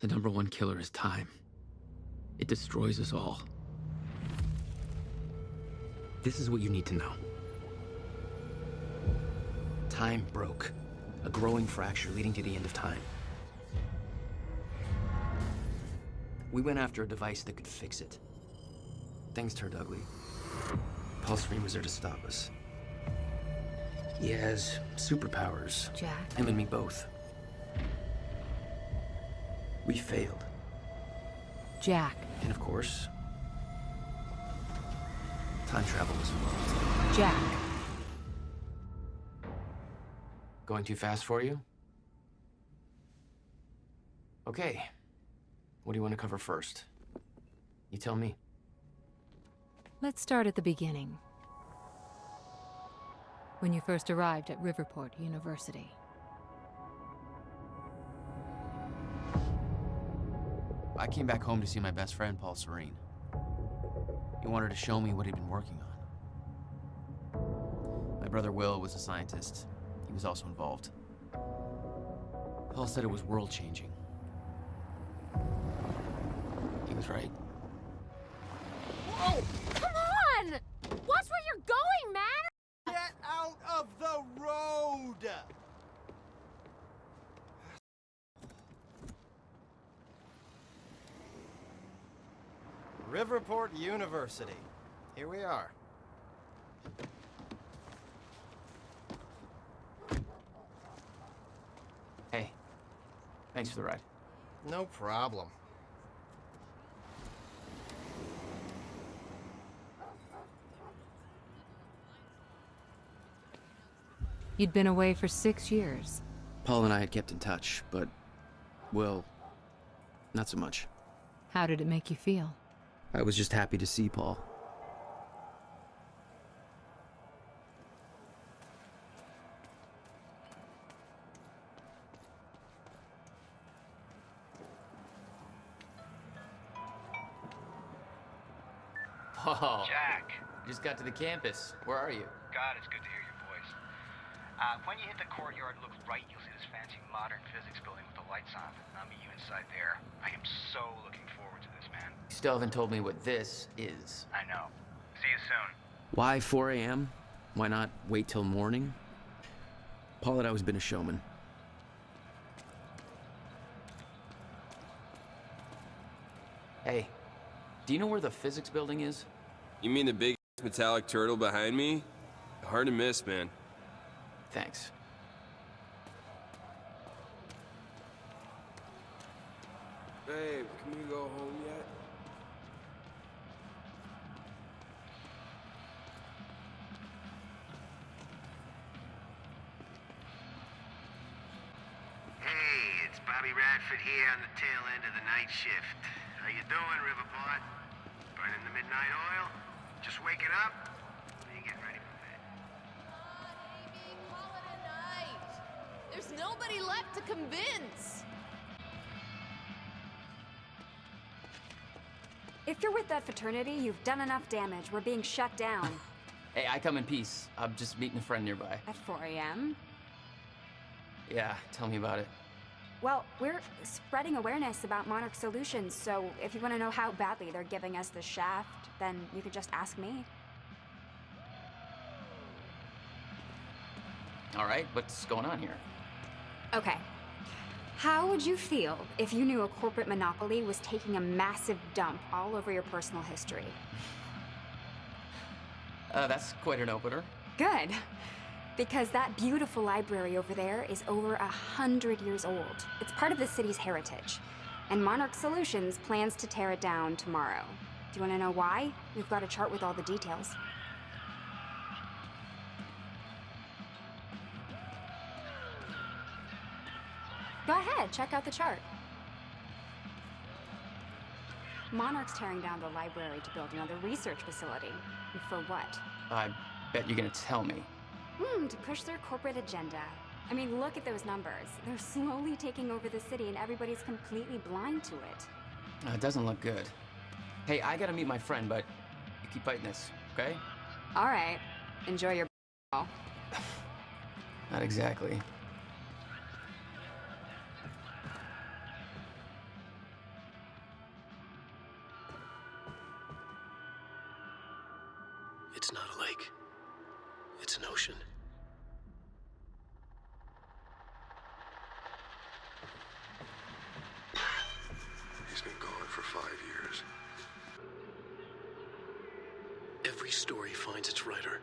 The number one killer is time. It destroys us all. This is what you need to know. Time broke. A growing fracture leading to the end of time. We went after a device that could fix it. Things turned ugly. Paul Serene was there to stop us. He has superpowers. Jack? Him and me both. We failed. Jack. And of course, time travel was involved. Jack. Going too fast for you? Okay. What do you want to cover first? You tell me. Let's start at the beginning. When you first arrived at Riverport University. I came back home to see my best friend, Paul Serene. He wanted to show me what he'd been working on. My brother Will was a scientist. He was also involved. Paul said it was world-changing. He was right. Whoa! Come on! Watch where you're going, man! Get out of the road! Riverport University. Here we are. Hey, thanks for the ride. No problem. You'd been away for 6 years. Paul and I had kept in touch, but, well, not so much. How did it make you feel? I was just happy to see Paul. Paul. Jack. Just got to the campus. Where are you? God, it's good to hear your voice. When you hit the courtyard, look right, you'll see this fancy modern physics building with the lights on. I'll meet you inside there. I am so looking forward to this, man. You still haven't told me what this is. I know. See you soon. Why 4 a.m.? Why not wait till morning? Paul had always been a showman. Hey, do you know where the physics building is? You mean the big metallic turtle behind me? Hard to miss, man. Thanks. Babe, can we go home yet? Hey, it's Bobby Radford here on the tail end of the night shift. How you doing, Riverport? Burning the midnight oil? Just waking up? Or you getting ready for bed? Amy, call it a night. There's nobody left to convince. If you're with that fraternity, you've done enough damage. We're being shut down. Hey, I come in peace. I'm just meeting a friend nearby. At 4 a.m.? Yeah, tell me about it. Well, we're spreading awareness about Monarch Solutions, so if you want to know how badly they're giving us the shaft, then you could just ask me. All right, what's going on here? Okay. How would you feel if you knew a corporate monopoly was taking a massive dump all over your personal history? That's quite an opener. Good. Because that beautiful library over there is over 100 years old. It's part of the city's heritage. And Monarch Solutions plans to tear it down tomorrow. Do you want to know why? We've got a chart with all the details. Go ahead, check out the chart. Monarch's tearing down the library to build another research facility. And for what? I bet you're gonna tell me. To push their corporate agenda. I mean, look at those numbers. They're slowly taking over the city and everybody's completely blind to it. It doesn't look good. Hey, I gotta meet my friend, but you keep fighting this, okay? All right. Enjoy your ball. Not exactly. story finds its writer.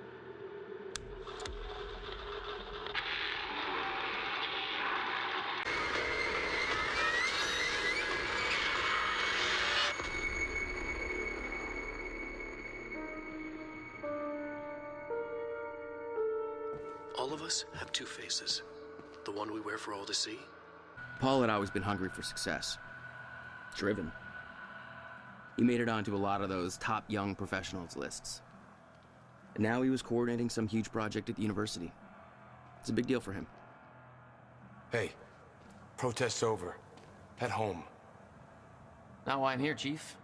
All of us have two faces. The one we wear for all to see. Paul had always been hungry for success. Driven. He made it onto a lot of those top young professionals lists. And now he was coordinating some huge project at the university. It's a big deal for him. Hey, protest's over. Head home. Not why I'm here, Chief.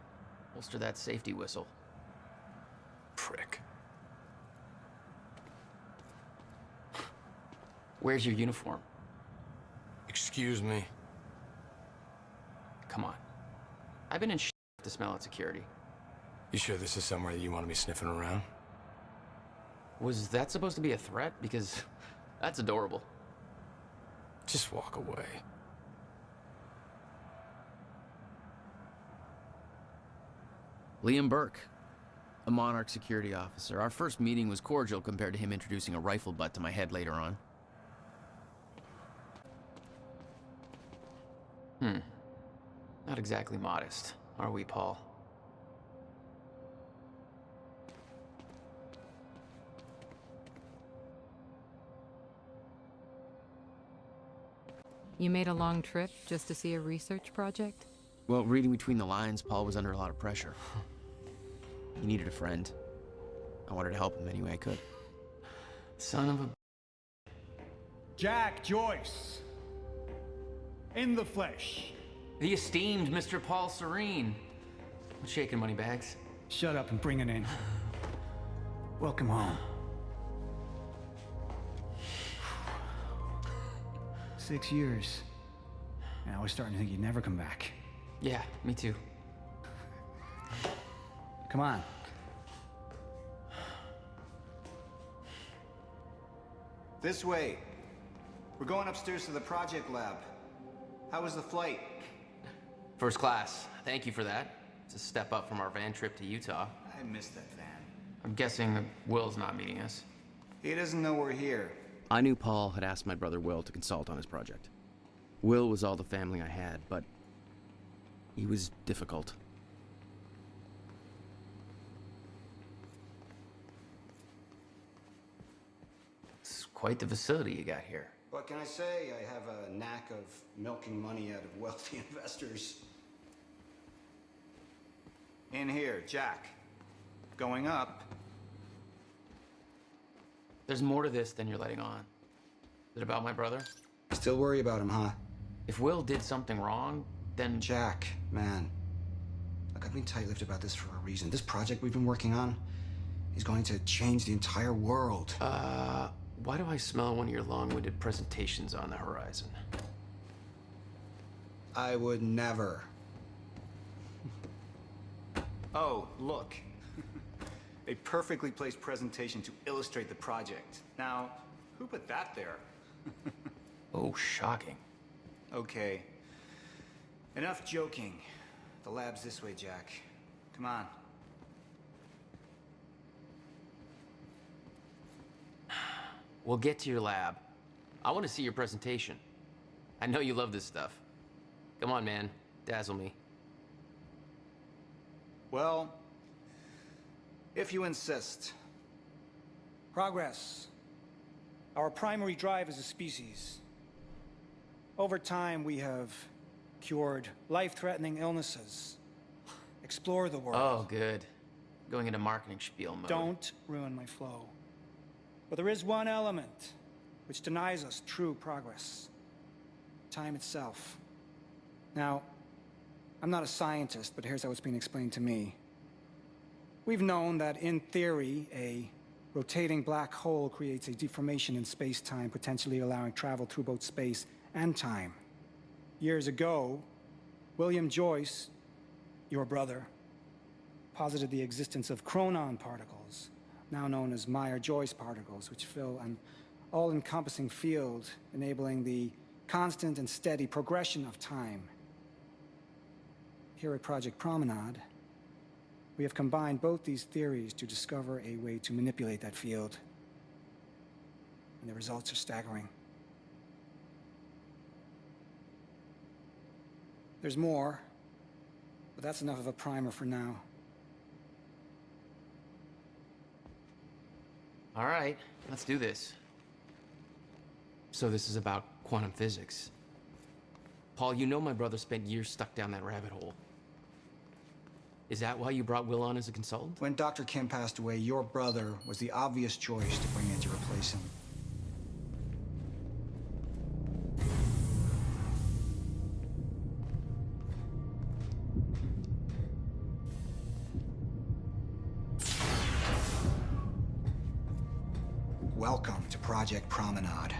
Holster that safety whistle. Prick. Where's your uniform? Excuse me. Come on. I've been in to smell at security. You sure this is somewhere that you want to be sniffing around? Was that supposed to be a threat? Because that's adorable. Just walk away. Liam Burke, a Monarch security officer. Our first meeting was cordial compared to him introducing a rifle butt to my head later on. Not exactly modest, are we, Paul? You made a long trip just to see a research project? Well, reading between the lines, Paul was under a lot of pressure. He needed a friend. I wanted to help him any way I could. Son of a... Jack Joyce. In the flesh. The esteemed Mr. Paul Serene. What's shaking, Moneybags? Shut up and bring it in. Welcome home. 6 years. And I was starting to think you'd never come back. Yeah, me too. Come on. This way. We're going upstairs to the project lab. How was the flight? First class. Thank you for that. It's a step up from our van trip to Utah. I missed that van. I'm guessing that Will's not meeting us. He doesn't know we're here. I knew Paul had asked my brother Will to consult on his project. Will was all the family I had, but he was difficult. It's quite the facility you got here. What can I say? I have a knack of milking money out of wealthy investors. In here, Jack. Going up. There's more to this than you're letting on. Is it about my brother? Still worry about him, huh? If Will did something wrong, then... Jack, man. Look, I've been tight-lipped about this for a reason. This project we've been working on is going to change the entire world. Why do I smell one of your long-winded presentations on the horizon? I would never. Oh, look. A perfectly placed presentation to illustrate the project. Now, who put that there? Oh, shocking. Okay. Enough joking. The lab's this way, Jack. Come on. We'll get to your lab. I want to see your presentation. I know you love this stuff. Come on, man. Dazzle me. Well, if you insist. Progress. Our primary drive as a species. Over time, we have cured life-threatening illnesses. Explore the world. Oh, good. Going into marketing spiel mode. Don't ruin my flow. But there is one element which denies us true progress. Time itself. Now, I'm not a scientist, but here's how it's been explained to me. We've known that, in theory, a rotating black hole creates a deformation in space-time, potentially allowing travel through both space and time. Years ago, William Joyce, your brother, posited the existence of chronon particles, now known as Meyer-Joyce particles, which fill an all-encompassing field, enabling the constant and steady progression of time. Here at Project Promenade, We have combined both these theories to discover a way to manipulate that field. And the results are staggering. There's more, but that's enough of a primer for now. All right, let's do this. So this is about quantum physics. Paul, you know my brother spent years stuck down that rabbit hole. Is that why you brought Will on as a consultant? When Dr. Kim passed away, your brother was the obvious choice to bring in to replace him. Welcome to Project Promenade.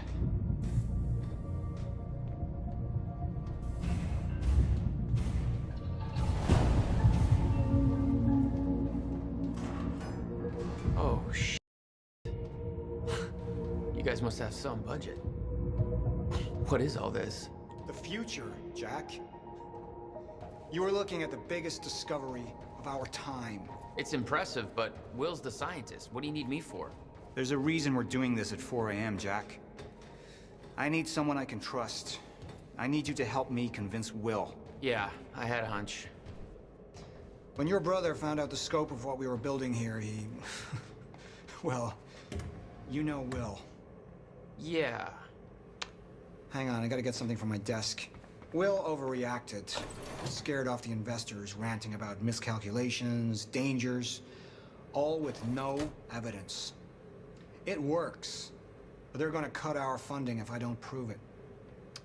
Oh, shit. You guys must have some budget. What is all this? The future, Jack. You are looking at the biggest discovery of our time. It's impressive, but Will's the scientist. What do you need me for? There's a reason we're doing this at 4 a.m., Jack. I need someone I can trust. I need you to help me convince Will. Yeah, I had a hunch. When your brother found out the scope of what we were building here, he... well, you know Will. Yeah. Hang on, I gotta get something from my desk. Will overreacted. Scared off the investors, ranting about miscalculations, dangers, all with no evidence. It works, but they're gonna cut our funding if I don't prove it.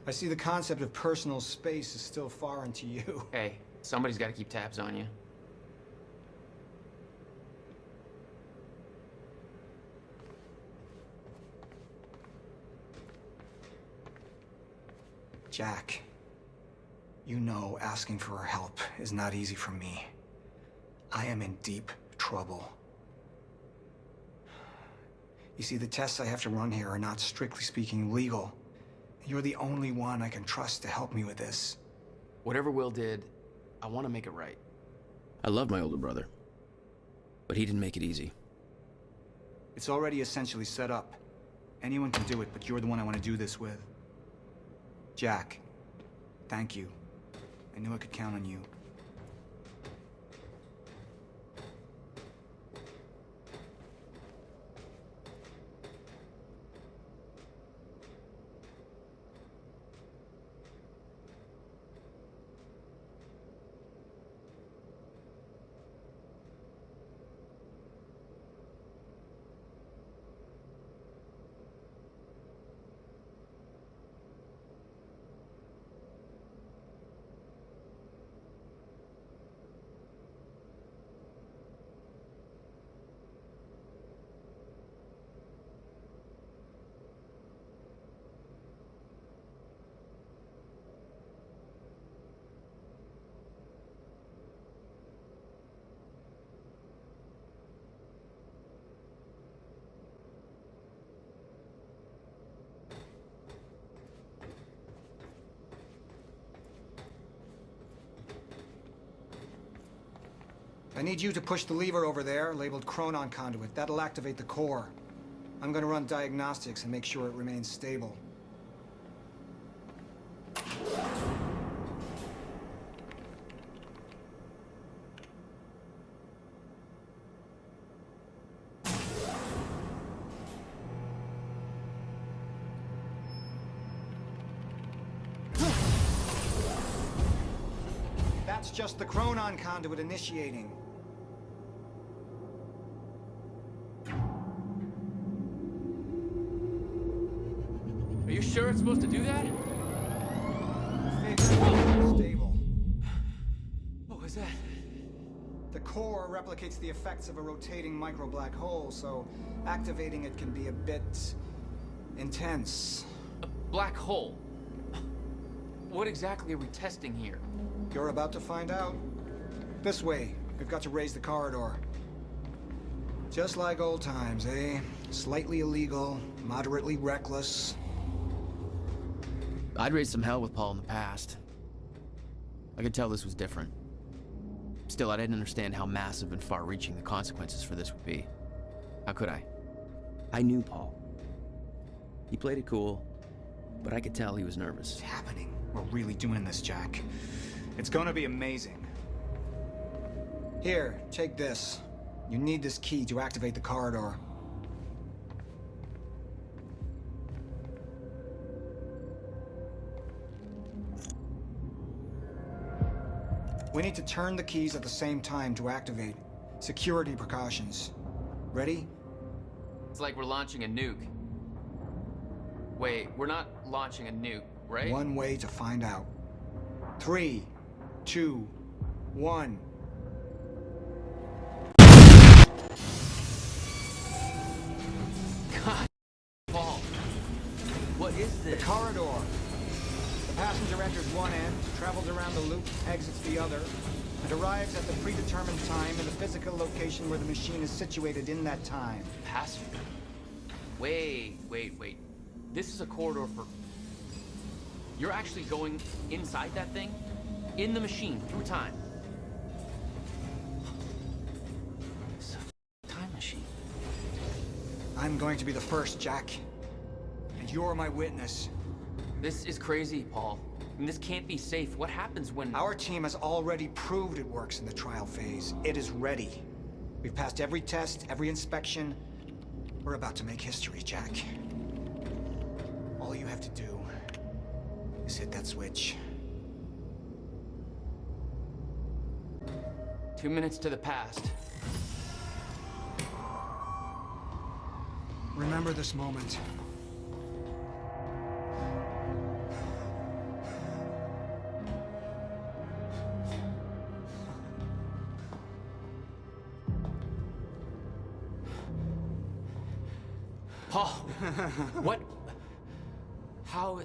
I see the concept of personal space is still foreign to you. Hey, somebody's got to keep tabs on you. Jack, you know asking for her help is not easy for me. I am in deep trouble. You see, the tests I have to run here are not strictly speaking legal. You're the only one I can trust to help me with this. Whatever Will did, I want to make it right. I love my older brother, but he didn't make it easy. It's already essentially set up. Anyone can do it, but you're the one I want to do this with. Jack, thank you. I knew I could count on you. I need you to push the lever over there, labeled Chronon Conduit. That'll activate the core. I'm gonna run diagnostics and make sure it remains stable. That's just the Chronon Conduit initiating. Are you sure it's supposed to do that? Stable. What was that? The core replicates the effects of a rotating micro-black hole, so activating it can be a bit intense. A black hole? What exactly are we testing here? You're about to find out. This way. We've got to raise the corridor. Just like old times, eh? Slightly illegal, moderately reckless. I'd raised some hell with Paul in the past. I could tell this was different. Still, I didn't understand how massive and far-reaching the consequences for this would be. How could I? I knew Paul. He played it cool, but I could tell he was nervous. What's happening? We're really doing this, Jack. It's gonna be amazing. Here, take this. You need this key to activate the corridor. We need to turn the keys at the same time to activate. Security precautions. Ready? It's like we're launching a nuke. Wait, we're not launching a nuke, right? One way to find out. 3, 2, 1. God, Paul. What is this? The corridor. The passenger enters one end, travels around the loop, exits the other, and arrives at the predetermined time in the physical location where the machine is situated in that time. Passenger? Wait. This is a corridor for... You're actually going inside that thing? In the machine, through time? It's a time machine. I'm going to be the first, Jack. And you're my witness. This is crazy, Paul. I mean, this can't be safe. What happens when... Our team has already proved it works in the trial phase. It is ready. We've passed every test, every inspection. We're about to make history, Jack. All you have to do is hit that switch. 2 minutes to the past. Remember this moment. Paul! What? How...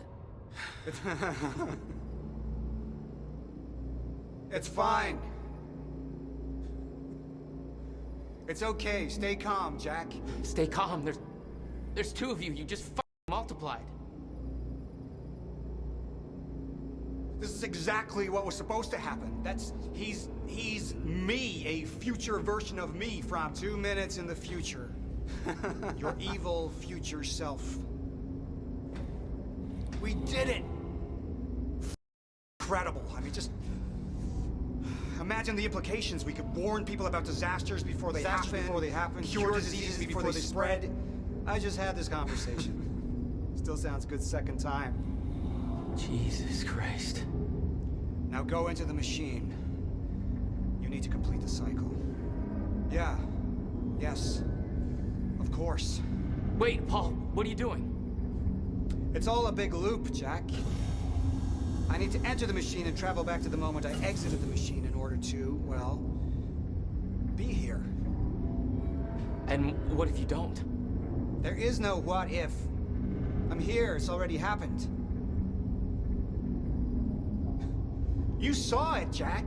It's fine. It's okay. Stay calm, Jack. Stay calm. There's two of you. You just multiplied. This is exactly what was supposed to happen. He's me, a future version of me from 2 minutes in the future. Your evil future self. We did it! Incredible. I mean, just... imagine the implications. We could warn people about disasters before they happen. Cure diseases before they spread. I just had this conversation. Still sounds good second time. Jesus Christ. Now go into the machine. You need to complete the cycle. Yeah. Yes. Of course. Wait, Paul, what are you doing? It's all a big loop, Jack. I need to enter the machine and travel back to the moment I exited the machine in order to, well, be here. And what if you don't? There is no what if. I'm here, it's already happened. You saw it, Jack.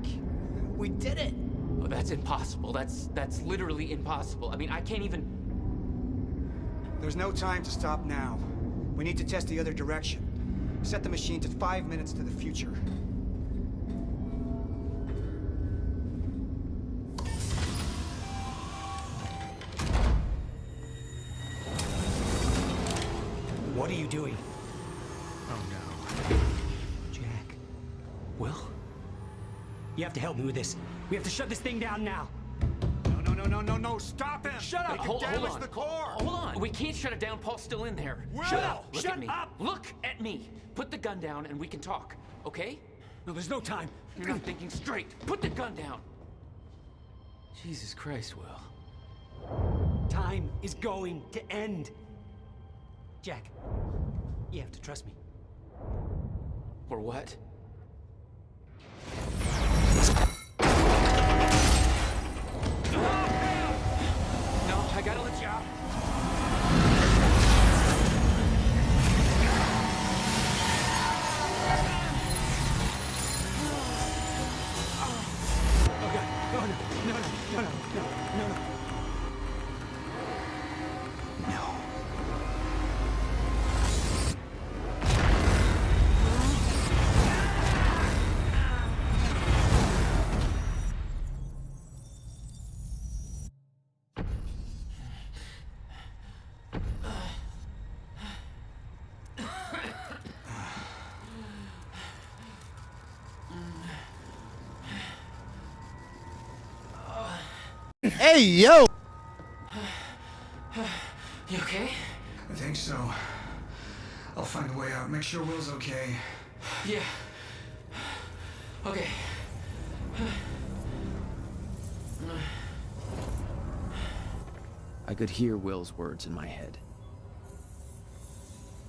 We did it. Oh, that's impossible. That's literally impossible. I mean, I can't even... There's no time to stop now. We need to test the other direction. Set the machine to 5 minutes to the future. What are you doing? Oh no. Jack. Will? You have to help me with this. We have to shut this thing down now. No, stop him! Shut up! Hold on. The core! Hold on. We can't shut it down. Paul's still in there. Shut up! Look Shut at me. up! Look at me. Put the gun down and we can talk, okay? No, there's no time. You're not thinking straight. Put the gun down. Jesus Christ, Will. Time is going to end. Jack, you have to trust me. Or what? No, I gotta let you out. Oh God! No! Hey, yo! You okay? I think so. I'll find a way out. Make sure Will's okay. Yeah. Okay. I could hear Will's words in my head.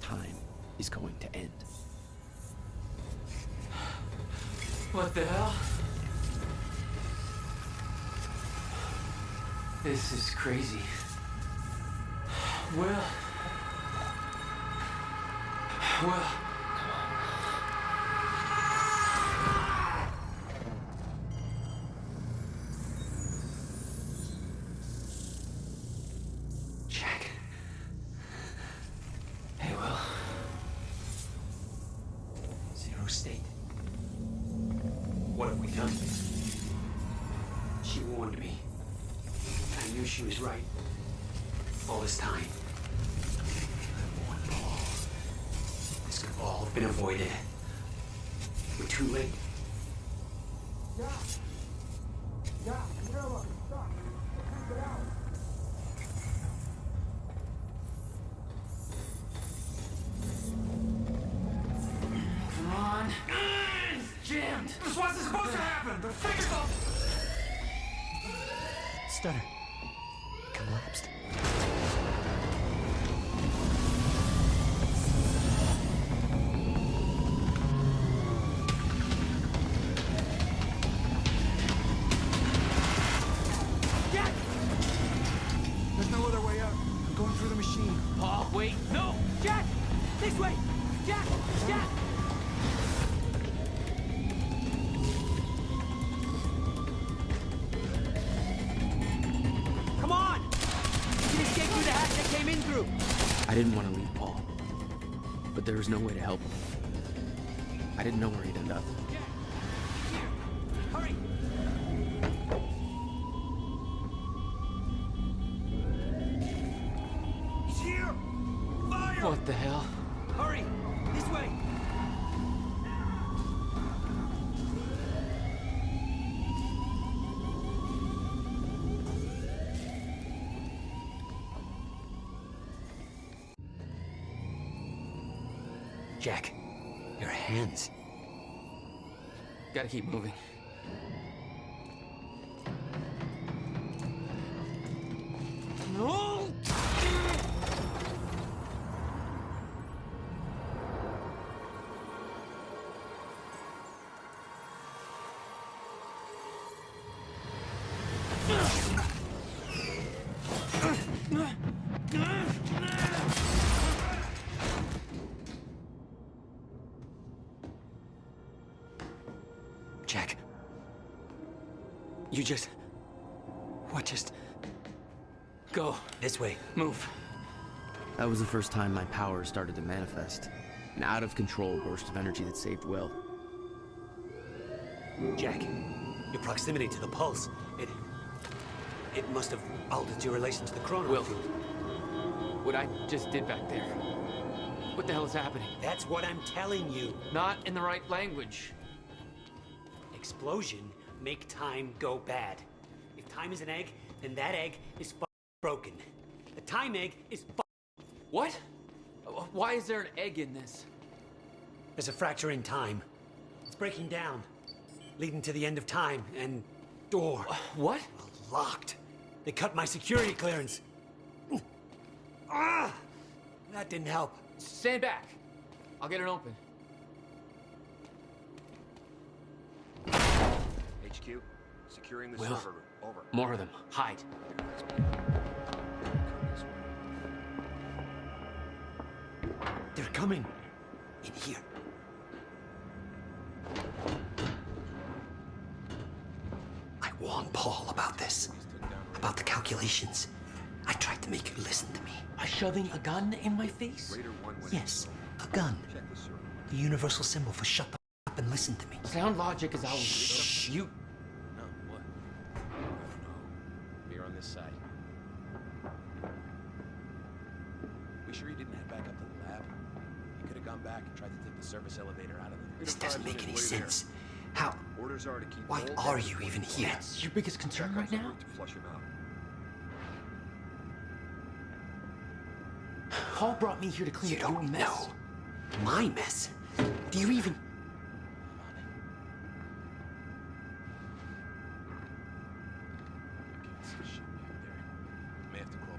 Time is going to end. What the hell? This is crazy. Will. Jack. Hey, Will. Zero state. What have we done? She warned me. I knew she was right. All this time. I warned Paul. This could all have been avoided. We're too late. Come on. It's jammed. This wasn't supposed to happen! The figure's all... Stutter. Collapsed. Jack! There's no other way out. I'm going through the machine. Paul, wait. No! Jack! This way! Jack! Jack! Come on! You can escape through the hatch that came in through! I didn't want to leave Paul, but there was no way to help him. I didn't know where he'd end up. Hurry! He's here! Fire! What the hell? Hurry! This way! Jack, your hands. Gotta keep moving. No! Jack. You just... What just... Go. This way. Move. That was the first time my power started to manifest. An out-of-control burst of energy that saved Will. Jack, your proximity to the pulse, it must have altered your relation to the chrono. Will, what I just did back there, what the hell is happening? That's what I'm telling you. Not in the right language. Explosion make time go bad. If time is an egg, then that egg is broken. The time egg is What? Why is there an egg in this? There's a fracture in time. It's breaking down, leading to the end of time, and door. What? Locked. They cut my security clearance. Ah! That didn't help. Stand back. I'll get it open. HQ, securing the Will. server room. Over. More of them. Hide. They're coming. In here. I warned Paul about this. About the calculations. I tried to make you listen to me. By shoving a gun in my face? Yes, a gun. The universal symbol for shut the up and listen to me. Sound logic is always... Shh. You... No, what? No. Here on this side. We sure you didn't head back up to the lab? You could have gone back and tried to take the service elevator out of there. This doesn't make any sense. How? Orders are to keep Why are you even here? That's your biggest concern right now? To flush him out. Paul brought me here to clean up your mess. No. My mess? Do you even... May have to crawl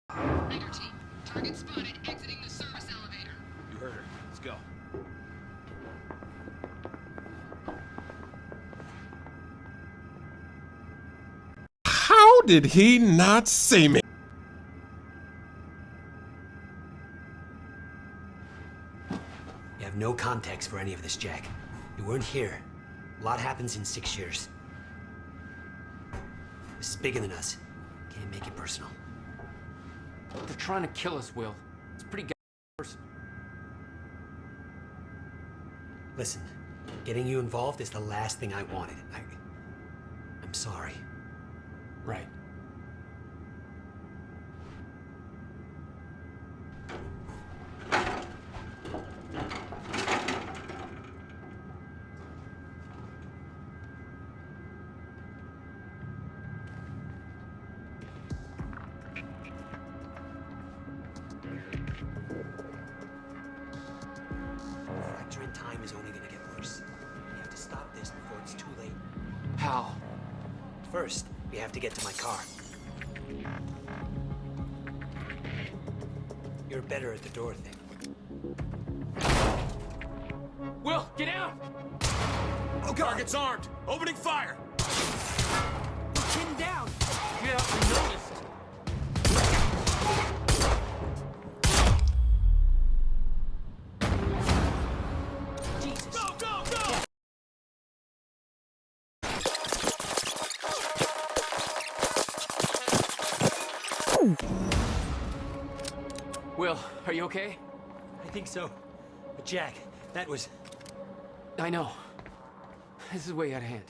behind. Raider team, target spotted exiting the service elevator. You heard her. Let's go. How did he not see me? You have no context for any of this, Jack. You weren't here. A lot happens in 6 years. This is bigger than us. Can't make it personal. They're trying to kill us, Will. It's pretty personal. Listen, getting you involved is the last thing I wanted. I'm sorry. Right. Fracture in time is only gonna get worse. We have to stop this before it's too late. How? First, we have to get to my car. You're better at the door thing. Will, get out! Oh, target's armed. Opening fire. Pin down! Get out, we noticed. Jesus. Go, go, go! Will, are you okay? I think so. But Jack, that was... I know. This is way out of hand.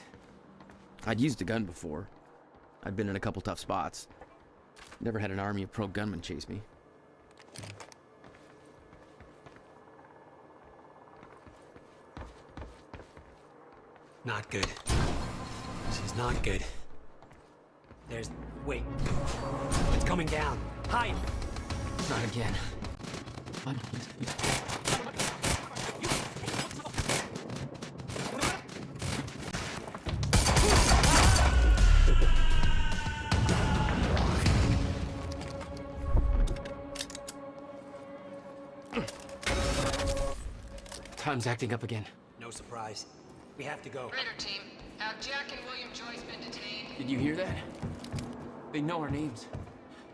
I'd used a gun before. I'd been in a couple tough spots. Never had an army of pro gunmen chase me. Not good. This is not good. There's... Wait. It's coming down. Hide! Not again. Time's acting up again. No surprise. We have to go. Raider team, have Jack and William Joyce been detained? Did you hear that? They know our names.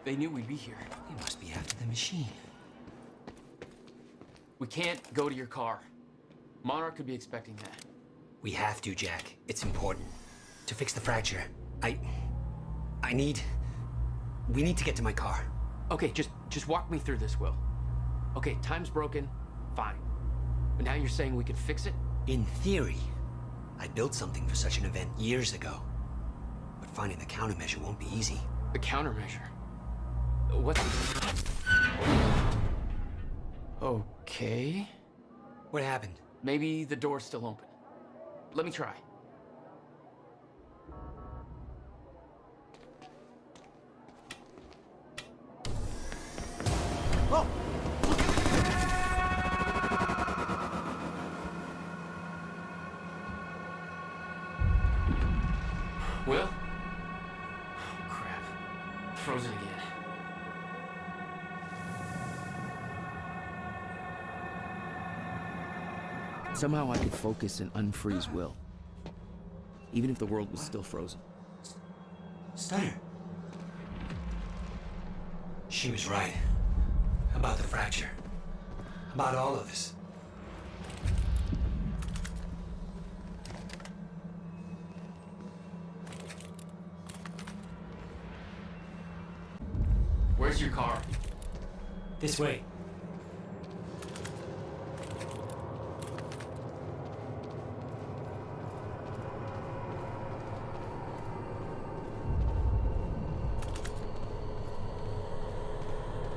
They knew we'd be here. They must be after the machine. We can't go to your car. Monarch could be expecting that. We have to, Jack. It's important. To fix the fracture. We need to get to my car. Okay, just walk me through this, Will. Okay, time's broken. Fine. But now you're saying we could fix it? In theory, I built something for such an event years ago. But finding the countermeasure won't be easy. The countermeasure? What's... Okay. What happened? Maybe the door's still open. Let me try. Oh! Will? Oh, crap. Frozen again. Somehow I could focus and unfreeze Will. Even if the world was still frozen. Stunner. She was right. About the fracture. About all of this. Where's your car? This way.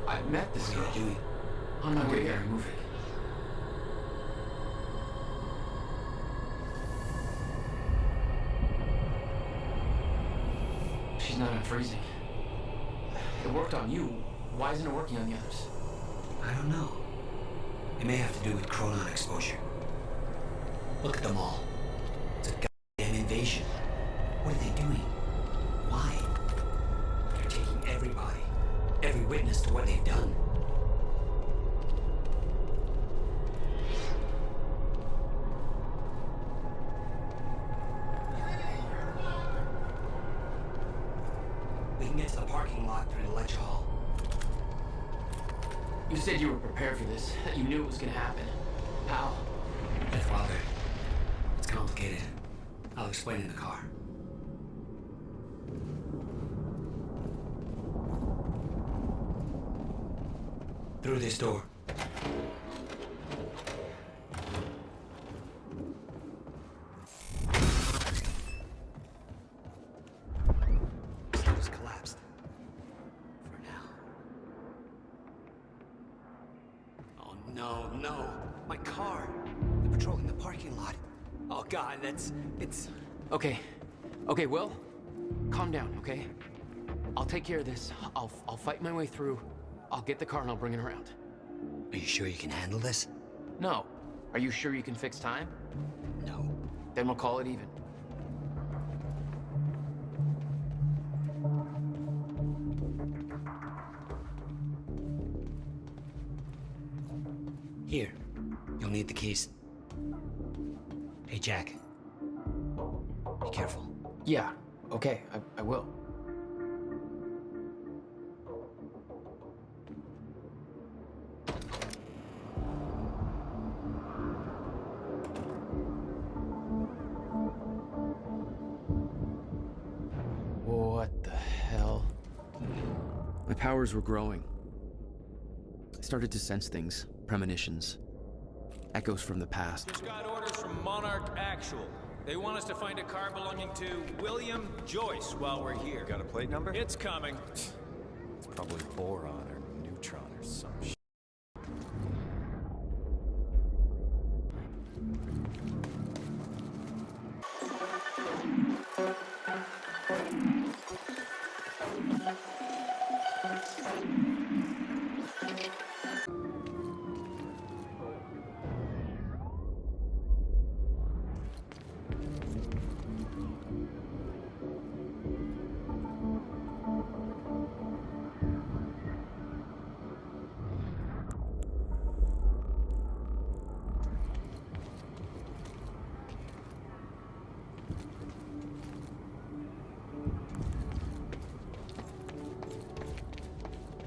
I met this girl. What are you doing? On my way there, moving. She's not unfreezing. It worked on you. Why isn't it working on the others? I don't know. It may have to do with chronon exposure. Look at them all. It's a goddamn invasion. What are they doing? Why? They're taking everybody, every witness to what they've done. We can get to the parking lot through the lecture hall. You said you were prepared for this. You knew it was gonna happen. How? Jeff Wilder. It's complicated. I'll explain in the car. Through this door. It's collapsed. For now. Oh no, no. My car. They're patrolling the parking lot. Oh god, it's... Okay. Okay, Will. Calm down, okay? I'll take care of this. I'll fight my way through. I'll get the car and I'll bring it around. Are you sure you can handle this? No. Are you sure you can fix time? No. Then we'll call it even. Here. You'll need the keys. Hey, Jack. Be careful. Yeah. Okay, I will. What the hell? My powers were growing. I started to sense things, premonitions, echoes from the past. Just got orders from Monarch Actual. They want us to find a car belonging to William Joyce while we're here. Got a plate number? It's coming. It's probably boron or neutron or some shit.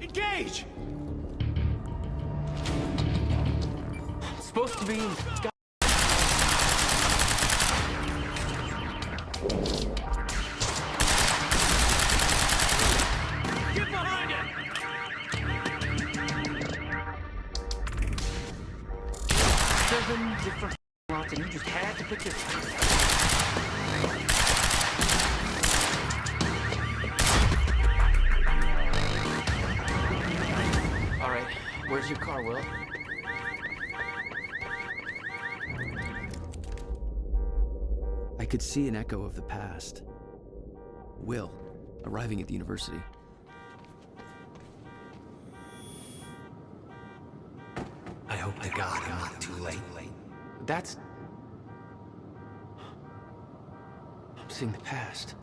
Engage! It's supposed to be... Get behind it! 7 different lots and you just had to pick this. All right, where's your car, Will? I could see an echo of the past. Will, arriving at the university. I hope to God I'm not too late. That's... I'm seeing the past.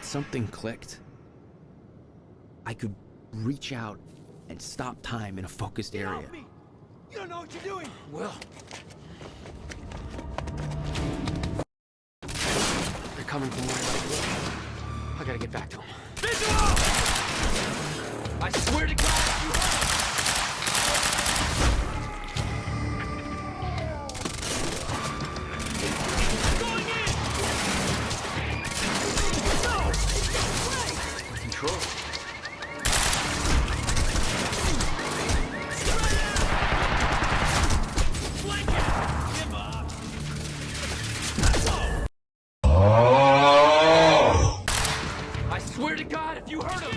Something clicked. I could reach out and stop time in a focused area. You don't know what you're doing! Will. They're coming from where I gotta get back to them. Visual! I swear to God, if you control. I swear to God, if you hurt him.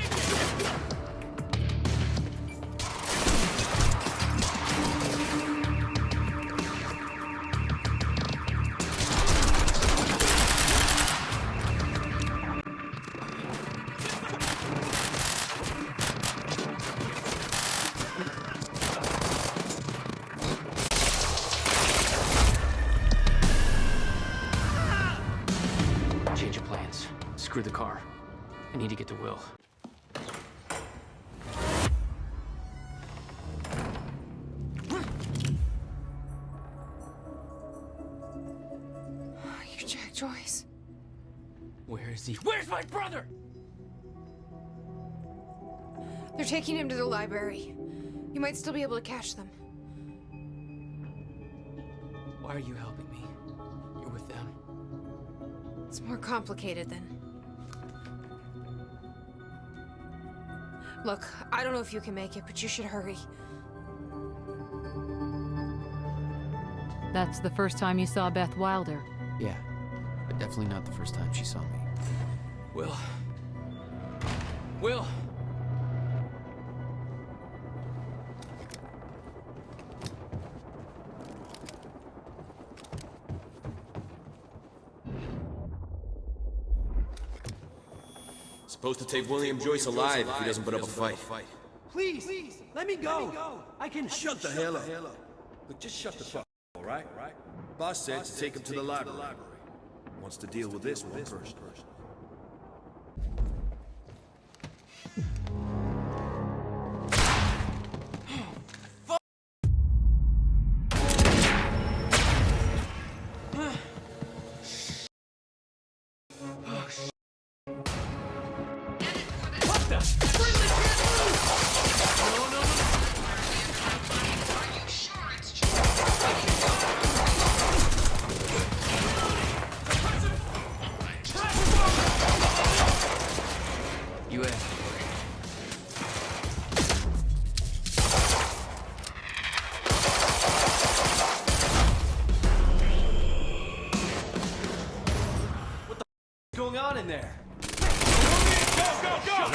Change of plans. Screw the car. I need to get to Will. You're Jack Joyce. Where is he? Where's my brother? They're taking him to the library. You might still be able to catch them. Why are you helping me? You're with them. It's more complicated than... Look, I don't know if you can make it, but you should hurry. That's the first time you saw Beth Wilder. Yeah, but definitely not the first time she saw me. Will. Will! Supposed to take William Joyce alive if he doesn't put up a fight. Please, let me go. I can... Shut the hell up. Look, just shut the fuck up, all right? Boss said to take him to the library. Wants to deal with this one first. Going on in there? Go!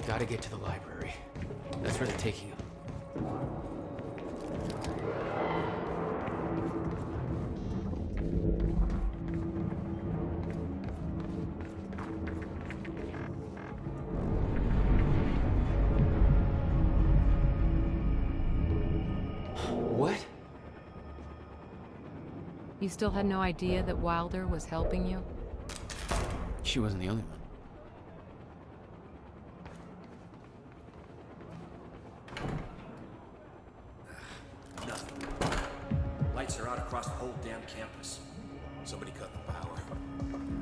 Gotta get to the library. That's where they're taking him. What? You still had no idea that Wilder was helping you? She wasn't the only one. Nothing. Lights are out across the whole damn campus. Somebody cut the power.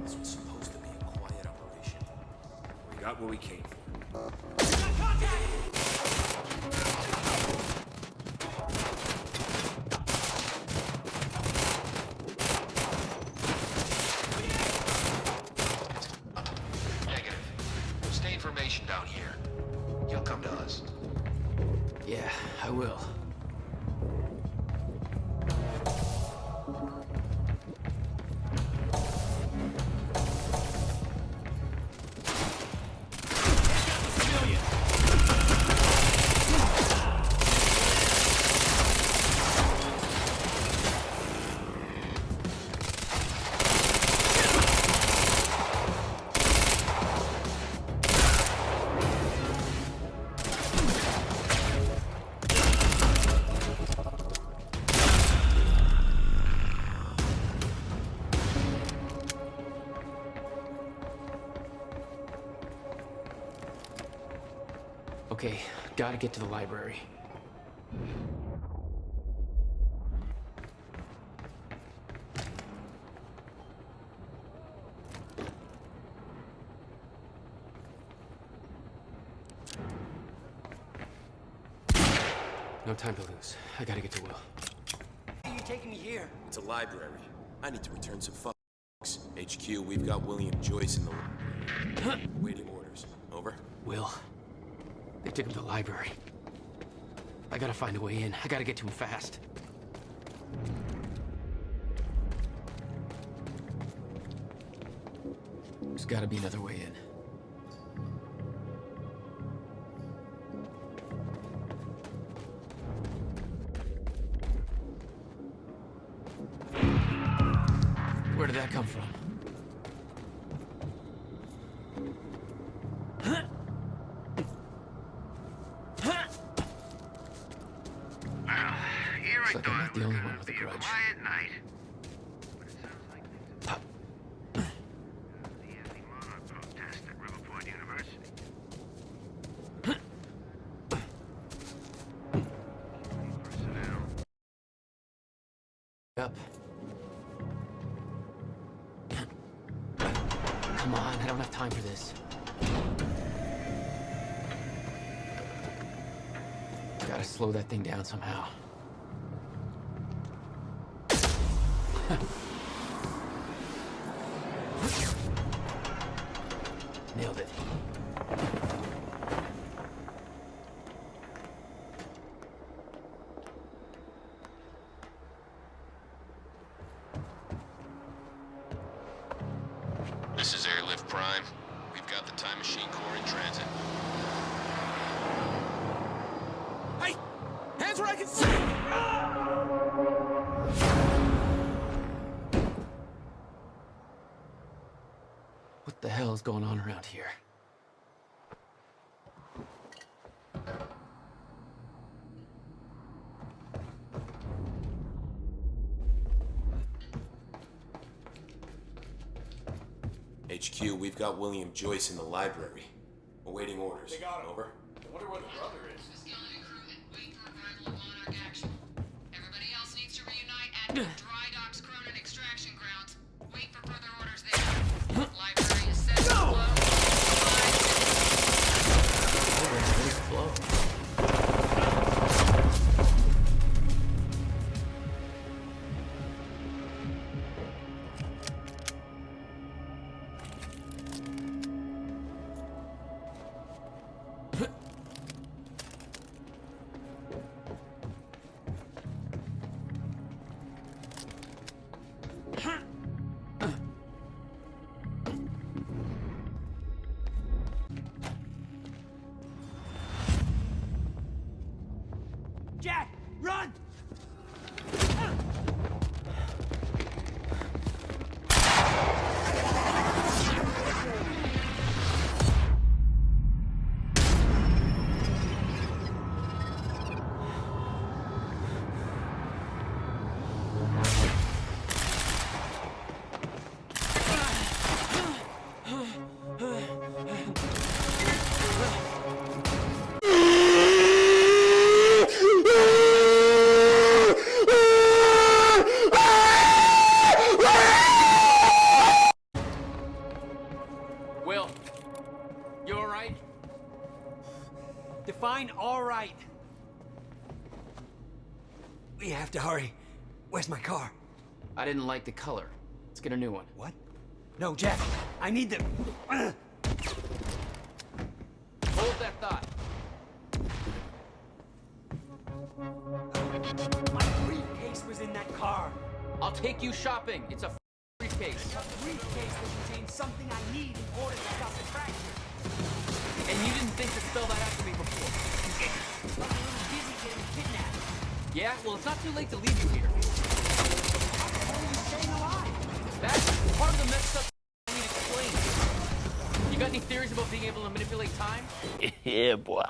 This was supposed to be a quiet operation. We got what we came for. Down here. You'll come to us. Yeah, I will. Okay, gotta get to the library. No time to lose. I gotta get to Will. Why are you taking me here? It's a library. I need to return some fucks. HQ, we've got William Joyce in the... Waiting orders. Over? Will. They took him to the library. I gotta find a way in. I gotta get to him fast. There's gotta be another way in. Where did that come from? I like thought I'm it not the was only gonna one with a be a grudge. quiet night. But it sounds like the anti-monarch protest at Riverport University. Personnel. Up. Come on, I don't have time for this. Gotta slow that thing down somehow. Nailed it. This is Airlift Prime. We've got the Time Machine Corps in transit. Hey! Hands where I can see! What the hell is going on around here? HQ, we've got William Joyce in the library. Awaiting orders. They got him. Over. I wonder where the brother is. Skeleton crew and wait for arrival of Monarch Actual. Everybody else needs to reunite at Dry Docks Cronin Extraction Grounds. Wait for further orders there. Library is set to close. Jack, run! Will, you all right? Define all right. We have to hurry. Where's my car? I didn't like the color. Let's get a new one. What? No, Jack. I need the... Hold that thought. My briefcase was in that car. I'll take you shopping. It's a briefcase. A briefcase that contains something I need in order to stop the fracture. And you didn't think to spell that out to me before. I'm a little busy getting kidnapped. Yeah? Well, it's not too late to leave you here. How the hell are you staying alive? That's part of the messed up I need explained. You got any theories about being able to manipulate time? Yeah, boy.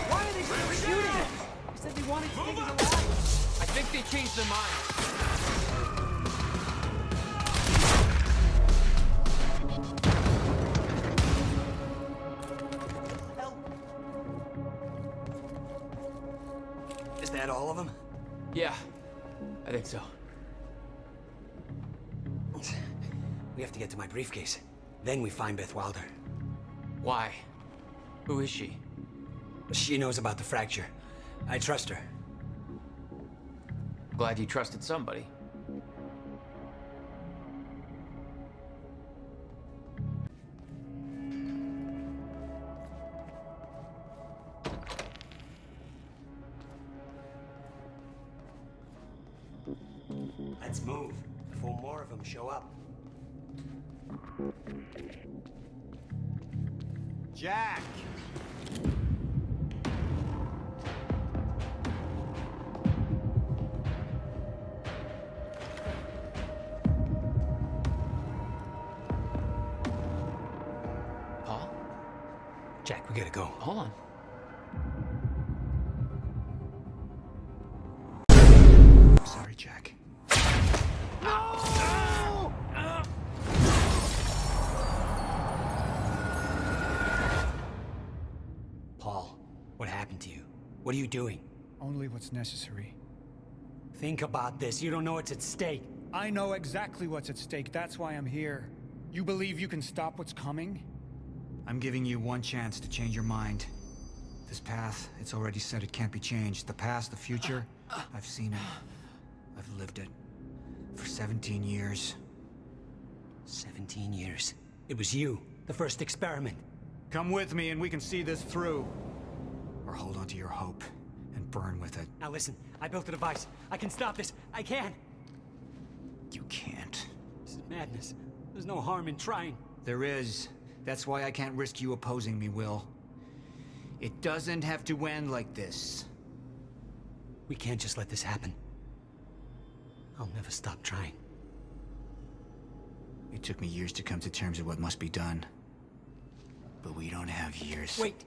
Why are they still shooting us? They said they wanted to take us alive. I think they changed their minds. Is that all of them? Yeah, I think so. We have to get to my briefcase. Then we find Beth Wilder. Why? Who is she? She knows about the fracture. I trust her. Glad you trusted somebody. Let's move before more of them show up. Jack! Jack, we gotta go. Hold on. Sorry, Jack. Paul, what happened to you? What are you doing? Only what's necessary. Think about this. You don't know what's at stake. I know exactly what's at stake. That's why I'm here. You believe you can stop what's coming? I'm giving you one chance to change your mind. This path, it's already said it can't be changed. The past, the future, I've seen it. I've lived it. For 17 years. 17 years. It was you, the first experiment. Come with me and we can see this through. Or hold on to your hope and burn with it. Now listen, I built a device. I can stop this. I can. You can't. This is madness. There's no harm in trying. There is. That's why I can't risk you opposing me, Will. It doesn't have to end like this. We can't just let this happen. I'll never stop trying. It took me years to come to terms with what must be done. But we don't have years. Wait.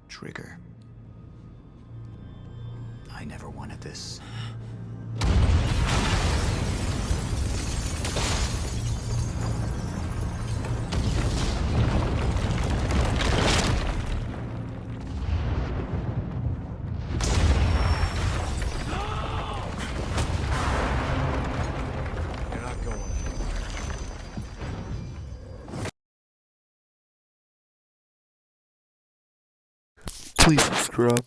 Trigger. I never wanted this. You're not going. Please subscribe.